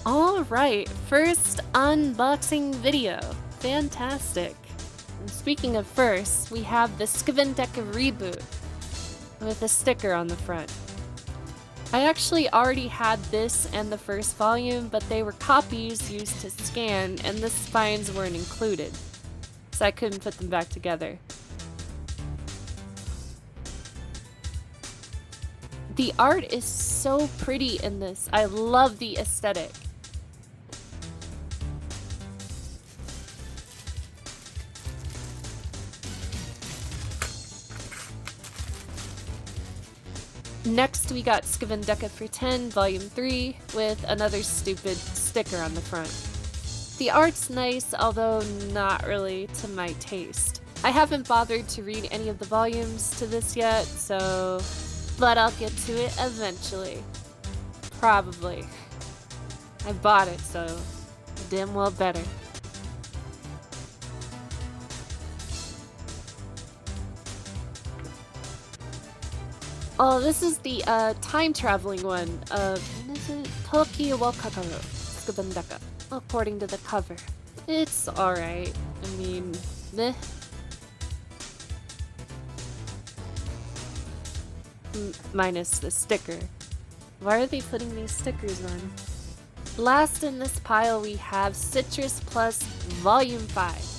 Alright, first unboxing video. Fantastic. And speaking of first, we have the Skavendeka reboot with a sticker on the front. I actually already had this and the first volume, but they were copies used to scan and the spines weren't included, so I couldn't put them back together. The art is so pretty in this. I love the aesthetic. Next, we got Skavendeka for 10, Volume 3, with another stupid sticker on the front. The art's nice, although not really to my taste. I haven't bothered to read any of the volumes to this yet, but I'll get to it eventually. Probably. I bought it, so damn well better. Oh, this is the time-traveling one of Toki wa Kakaru, Skavendeka, according to the cover. It's alright. I mean, meh. Minus the sticker. Why are they putting these stickers on? Last in this pile we have Citrus Plus Volume 5.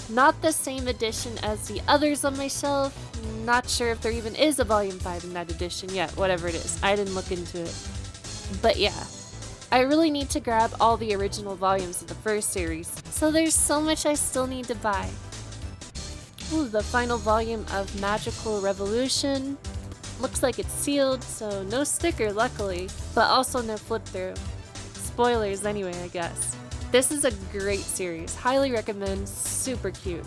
Not the same edition as the others on my shelf. Not sure if there even is a Volume 5 in that edition yet, whatever it is. I didn't look into it. But yeah, I really need to grab all the original volumes of the first series, so there's so much I still need to buy. Ooh, the final volume of Magical Revolution. Looks like it's sealed, so no sticker luckily, but also no flip through. Spoilers anyway, I guess. This is a great series, highly recommend, super cute.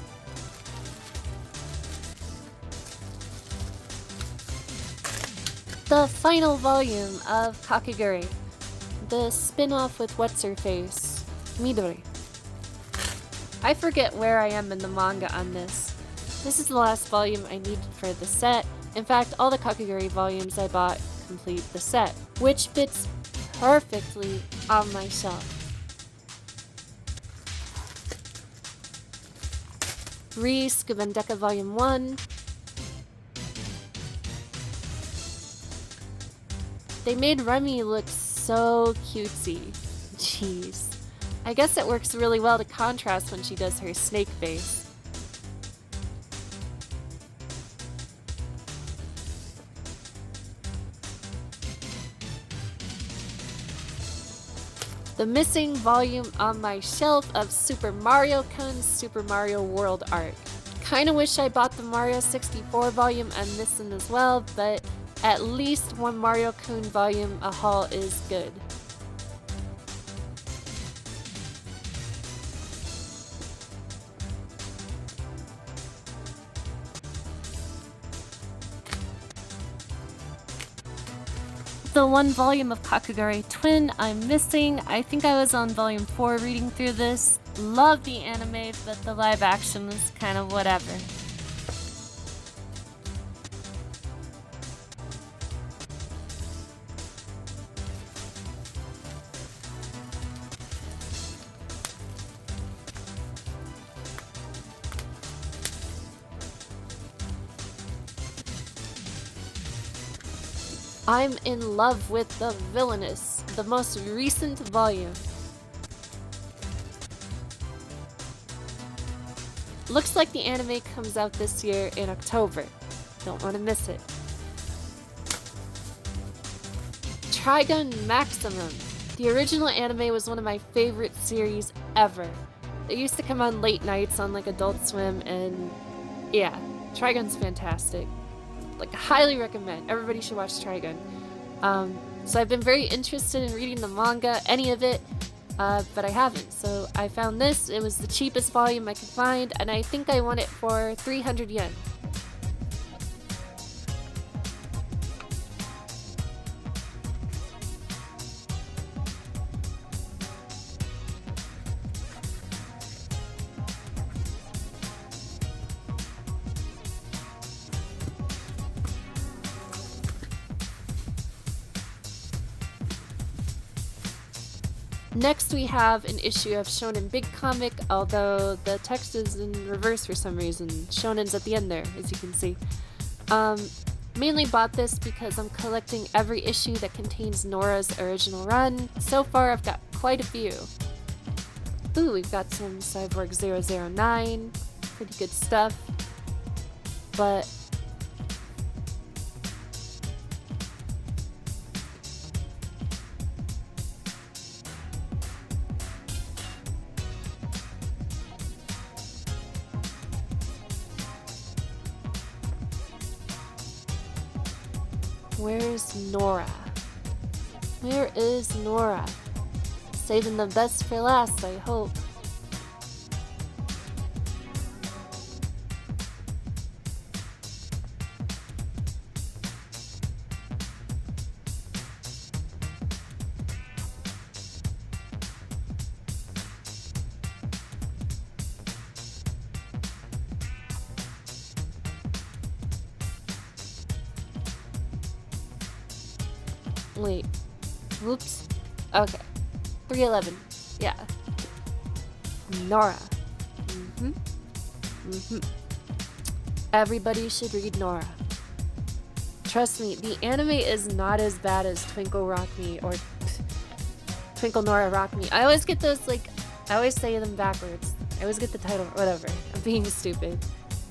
The final volume of Kakegurui, the spin-off with what's-her-face, Midori. I forget where I am in the manga on this. This is the last volume I needed for the set. In fact, all the Kakegurui volumes I bought complete the set, which fits perfectly on my shelf. Skavendeka Volume 1. They made Remy look so cutesy. Jeez. I guess it works really well to contrast when she does her snake face. The missing volume on my shelf of Super Mario Kun's Super Mario World art. Kinda wish I bought the Mario 64 volume and this one as well, but at least one Mario Kun volume a haul is good. The one volume of Kakegurui Twin I'm missing. I think I was on volume 4 reading through this. Love the anime, but the live action was kind of whatever. I'm in love with The Villainous, the most recent volume. Looks like the anime comes out this year in October. Don't want to miss it. Trigun Maximum. The original anime was one of my favorite series ever. It used to come on late nights on like Adult Swim, and yeah, Trigun's fantastic. Like, highly recommend. Everybody should watch Trigun. So I've been very interested in reading the manga, any of it, but I haven't. So I found this. It was the cheapest volume I could find, and I think I won it for 300 yen. Next, we have an issue of Shonen Big Comic, although the text is in reverse for some reason. Shonen's at the end there, as you can see. Mainly bought this because I'm collecting every issue that contains Nora's original run. So far, I've got quite a few. Ooh, we've got some Cyborg 009. Pretty good stuff. But where's Nora? Where is Nora? Saving the best for last, I hope. Wait. Whoops. Okay. 311. Yeah. Nora. Everybody should read Nora. Trust me, the anime is not as bad as Twinkle Rock Me or Twinkle Nora Rock Me. I always get those, like, I always say them backwards. I always get the title, whatever. I'm being stupid.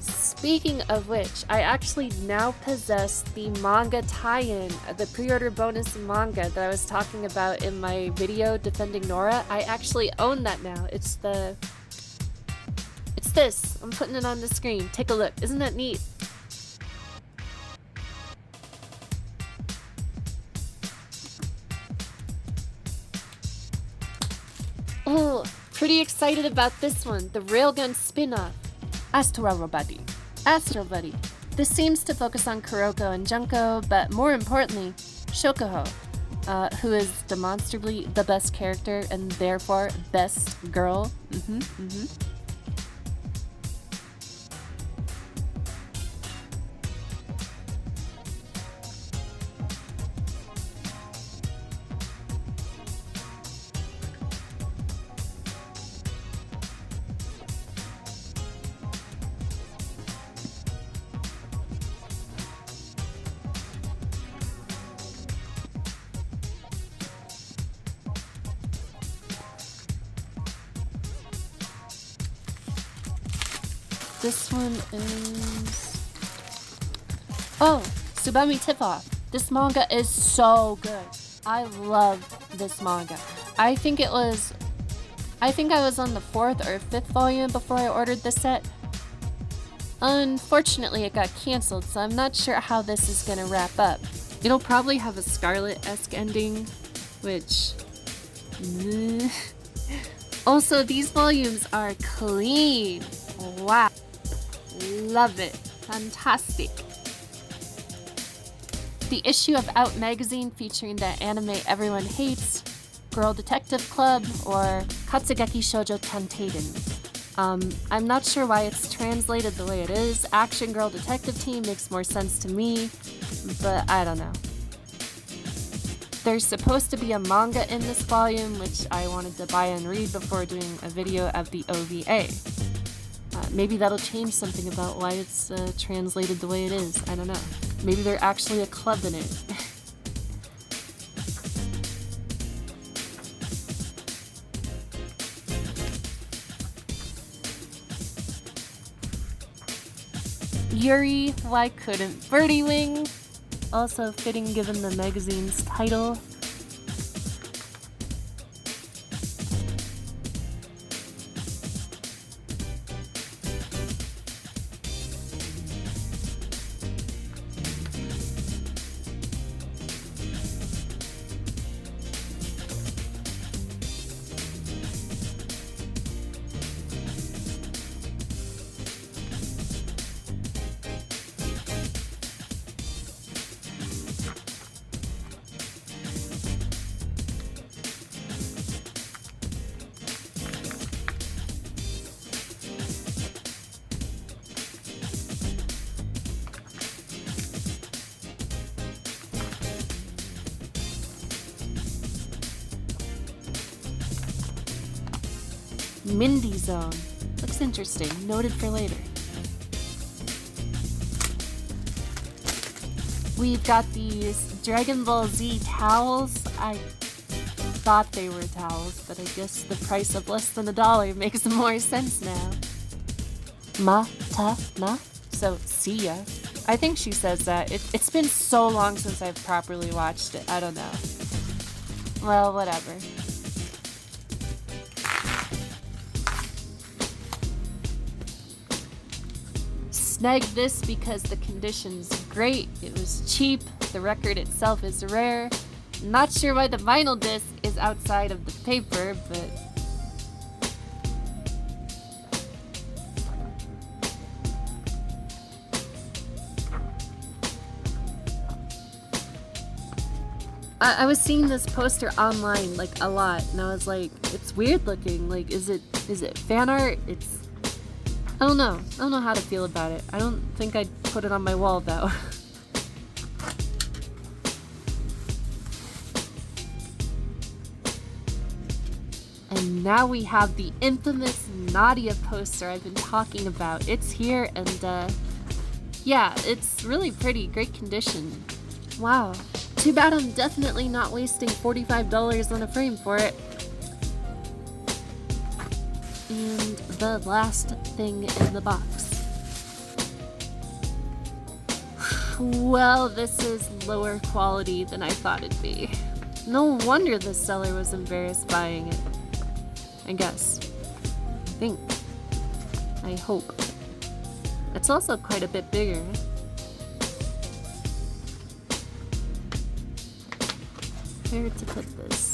Speaking of which, I actually now possess the manga tie-in, the pre-order bonus manga that I was talking about in my video defending Nora. I actually own that now. It's this. I'm putting it on the screen. Take a look. Isn't that neat? Oh, pretty excited about this one. The Railgun spin-off. Astro Buddy. This seems to focus on Kuroko and Junko, but more importantly, Shokuho, who is demonstrably the best character and therefore best girl. This one is... Oh, Tsubame Tip-Off. This manga is so good. I love this manga. I think I was on the 4th or 5th volume before I ordered the set. Unfortunately, it got canceled, so I'm not sure how this is gonna wrap up. It'll probably have a Scarlet-esque ending, which... Also, these volumes are clean. Wow. Love it. Fantastic. The issue of Out magazine featuring the anime everyone hates, Girl Detective Club, or Katsugeki Shoujo Tanteiden. I'm not sure why it's translated the way it is. Action Girl Detective Team makes more sense to me, but I don't know. There's supposed to be a manga in this volume, which I wanted to buy and read before doing a video of the OVA. Maybe that'll change something about why it's translated the way it is. I don't know. Maybe they're actually a club in it. Yuri, why couldn't Birdie Wing? Also fitting given the magazine's title. Mindy Zone. Looks interesting. Noted for later. We've got these Dragon Ball Z towels. I thought they were towels, but I guess the price of less than $1 makes more sense now. Ma-ta-na? So, see ya. I think she says that. It's been so long since I've properly watched it. I don't know. Well, whatever. Snagged this because the condition's great. It was cheap. The record itself is rare. Not sure why the vinyl disc is outside of the paper, but... I was seeing this poster online, like, a lot, and I was like, it's weird looking. Like, is it fan art? I don't know. I don't know how to feel about it. I don't think I'd put it on my wall, though. And now we have the infamous Nadia poster I've been talking about. It's here, and, yeah, it's really pretty. Great condition. Wow. Too bad I'm definitely not wasting $45 on a frame for it. And the last thing in the box. Well, this is lower quality than I thought it'd be. No wonder the seller was embarrassed buying it. I guess. I think. I hope. It's also quite a bit bigger. Where to put this?